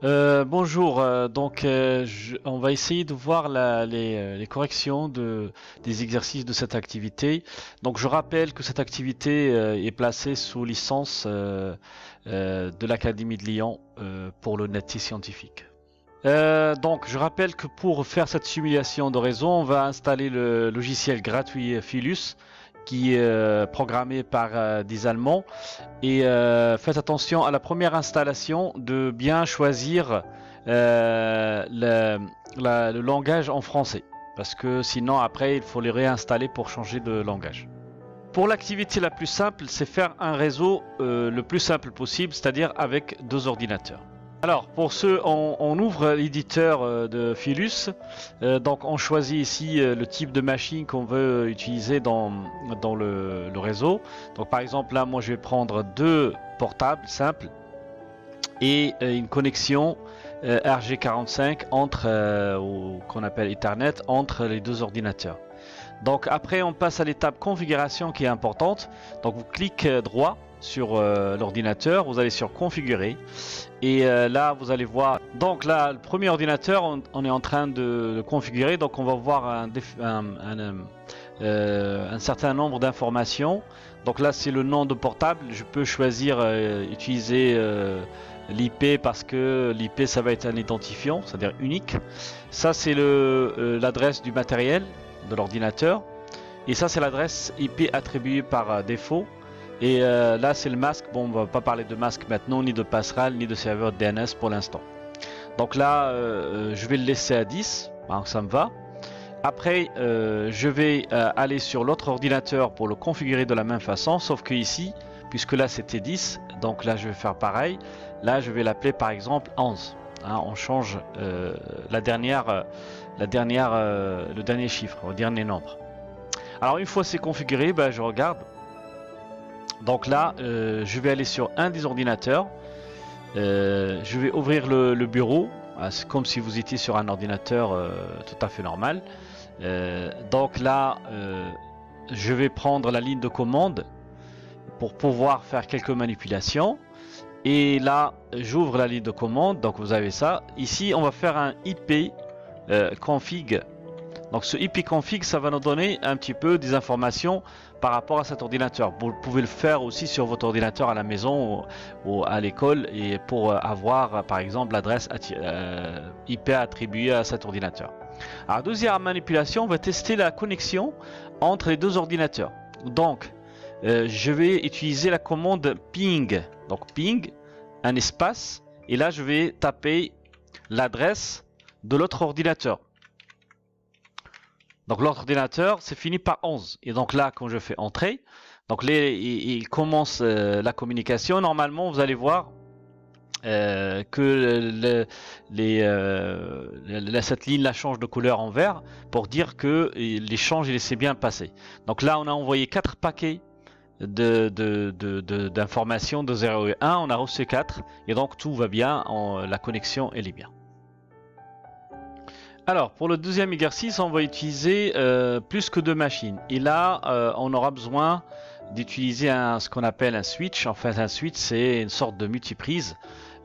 Bonjour, on va essayer de voir les corrections des exercices de cette activité. Donc je rappelle que cette activité est placée sous licence de l'Académie de Lyon pour l'honnêteté scientifique. Donc je rappelle que pour faire cette simulation de réseau, on va installer le logiciel gratuit Philus qui est programmé par des Allemands. Et faites attention à la première installation de bien choisir le langage en français. Parce que sinon après il faut les réinstaller pour changer de langage. Pour l'activité la plus simple, c'est faire un réseau le plus simple possible, c'est-à-dire avec deux ordinateurs. Alors pour ce, on ouvre l'éditeur de Philus. Donc on choisit ici le type de machine qu'on veut utiliser dans le réseau. Donc par exemple là, moi je vais prendre deux portables simples et une connexion RG45 entre, qu'on appelle Ethernet, entre les deux ordinateurs. Donc après on passe à l'étape configuration qui est importante. Donc vous cliquez droit sur l'ordinateur, vous allez sur configurer et là vous allez voir, donc là le premier ordinateur on est en train de le configurer, donc on va voir un certain nombre d'informations. Donc là c'est le nom de portable, je peux choisir utiliser l'IP parce que l'IP ça va être un identifiant, c'est-à-dire unique. Ça c'est l'adresse du matériel de l'ordinateur et ça c'est l'adresse IP attribuée par défaut. Et là c'est le masque. Bon, on va pas parler de masque maintenant, ni de passerelle, ni de serveur DNS pour l'instant. Donc là je vais le laisser à 10, hein, ça me va. Après je vais aller sur l'autre ordinateur pour le configurer de la même façon, sauf que ici, puisque là c'était 10, donc là je vais faire pareil. Là je vais l'appeler par exemple 11, hein, on change le dernier chiffre, le dernier nombre. Alors une fois c'est configuré, ben, je regarde. Donc là je vais aller sur un des ordinateurs, je vais ouvrir le bureau, c'est comme si vous étiez sur un ordinateur tout à fait normal. Donc là je vais prendre la ligne de commande pour pouvoir faire quelques manipulations. Et là j'ouvre la ligne de commande, donc vous avez ça. Ici on va faire un IP config. Donc ce IP config, ça va nous donner un petit peu des informations par rapport à cet ordinateur. Vous pouvez le faire aussi sur votre ordinateur à la maison ou à l'école, et pour avoir par exemple l'adresse IP attribuée à cet ordinateur. Alors deuxième manipulation, on va tester la connexion entre les deux ordinateurs. Donc je vais utiliser la commande ping. Donc ping, un espace, et là je vais taper l'adresse de l'autre ordinateur. Donc l'autre ordinateur c'est fini par 11. Et donc là quand je fais entrer, donc il commence la communication. Normalement vous allez voir que cette ligne la change de couleur en vert pour dire que l'échange il s'est bien passé. Donc là on a envoyé 4 paquets d'informations de 0 et 1, on a reçu 4 et donc tout va bien, la connexion elle est bien. Alors pour le deuxième exercice on va utiliser plus que deux machines, et là on aura besoin d'utiliser ce qu'on appelle un switch. En fait un switch c'est une sorte de multiprise.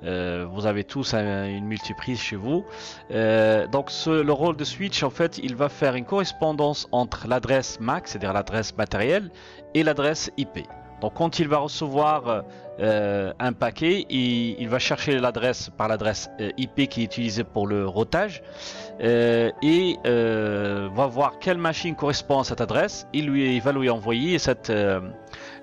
Vous avez tous une multiprise chez vous. Donc le rôle de switch en fait il va faire une correspondance entre l'adresse MAC, c'est-à-dire l'adresse matérielle, et l'adresse IP. Donc quand il va recevoir un paquet, il va chercher l'adresse par l'adresse IP qui est utilisée pour le routage et va voir quelle machine correspond à cette adresse. Il va lui envoyer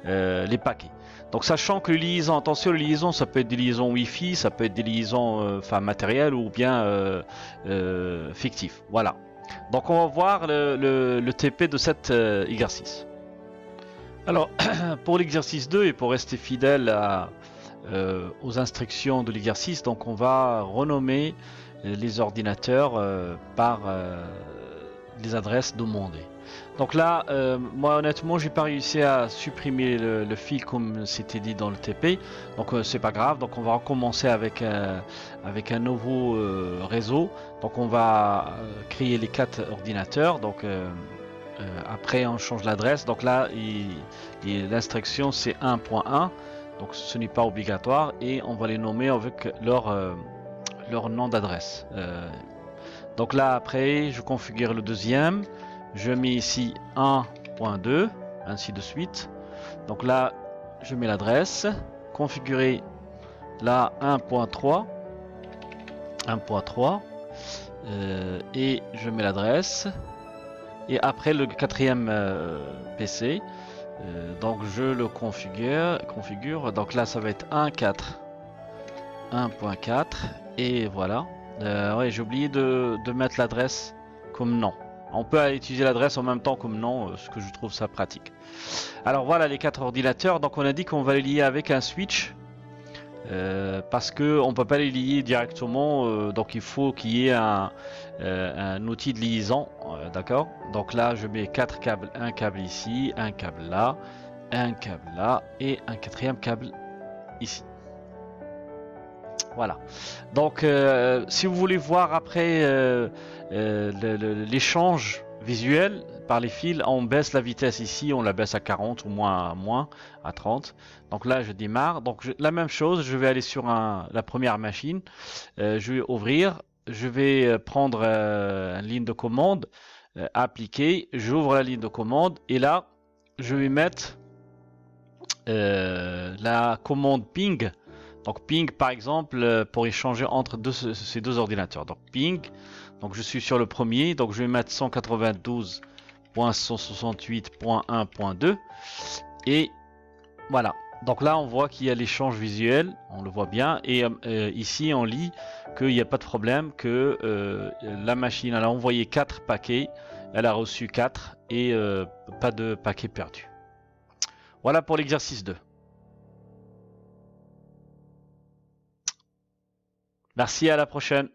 les paquets. Donc sachant que les liaisons, attention, les liaisons ça peut être des liaisons Wi-Fi, ça peut être des liaisons matérielles ou bien fictifs. Voilà. Donc on va voir le TP de cet exercice. Alors pour l'exercice 2 et pour rester fidèle aux instructions de l'exercice, donc on va renommer les ordinateurs par les adresses demandées. Donc là moi honnêtement j'ai pas réussi à supprimer le fil comme c'était dit dans le TP, donc c'est pas grave. Donc on va recommencer avec un nouveau réseau. Donc on va créer les 4 ordinateurs. Donc après on change l'adresse, donc là l'instruction c'est 1.1, donc ce n'est pas obligatoire, et on va les nommer avec leur nom d'adresse. Donc là après je configure le deuxième, je mets ici 1.2, ainsi de suite. Donc là je mets l'adresse, configurer là 1.3, et je mets l'adresse. Et après le quatrième PC, donc je le configure. Donc là ça va être 1.4 et voilà. Ouais, j'ai oublié de mettre l'adresse comme nom. On peut utiliser l'adresse en même temps comme nom, ce que je trouve ça pratique. Alors voilà les 4 ordinateurs. Donc on a dit qu'on va les lier avec un switch. Parce que on peut pas les lier directement, donc il faut qu'il y ait un outil de liaison, d'accord. Donc là je mets 4 câbles, un câble ici, un câble là, un câble là et un quatrième câble ici. Voilà. Donc si vous voulez voir après l'échange visuel par les fils, on baisse la vitesse ici, on la baisse à 40 ou moins à 30. Donc là je démarre. Donc la même chose, je vais aller sur la première machine, je vais ouvrir, je vais prendre une ligne de commande, appliquer, j'ouvre la ligne de commande et là je vais mettre la commande ping. Donc ping par exemple pour échanger entre ces deux ordinateurs. Donc ping, donc je suis sur le premier, donc je vais mettre 192.168.1.2 et voilà. Donc là on voit qu'il y a l'échange visuel, on le voit bien, et ici on lit qu'il n'y a pas de problème, que la machine elle a envoyé 4 paquets, elle a reçu 4 et pas de paquets perdus. Voilà pour l'exercice 2. Merci, à la prochaine.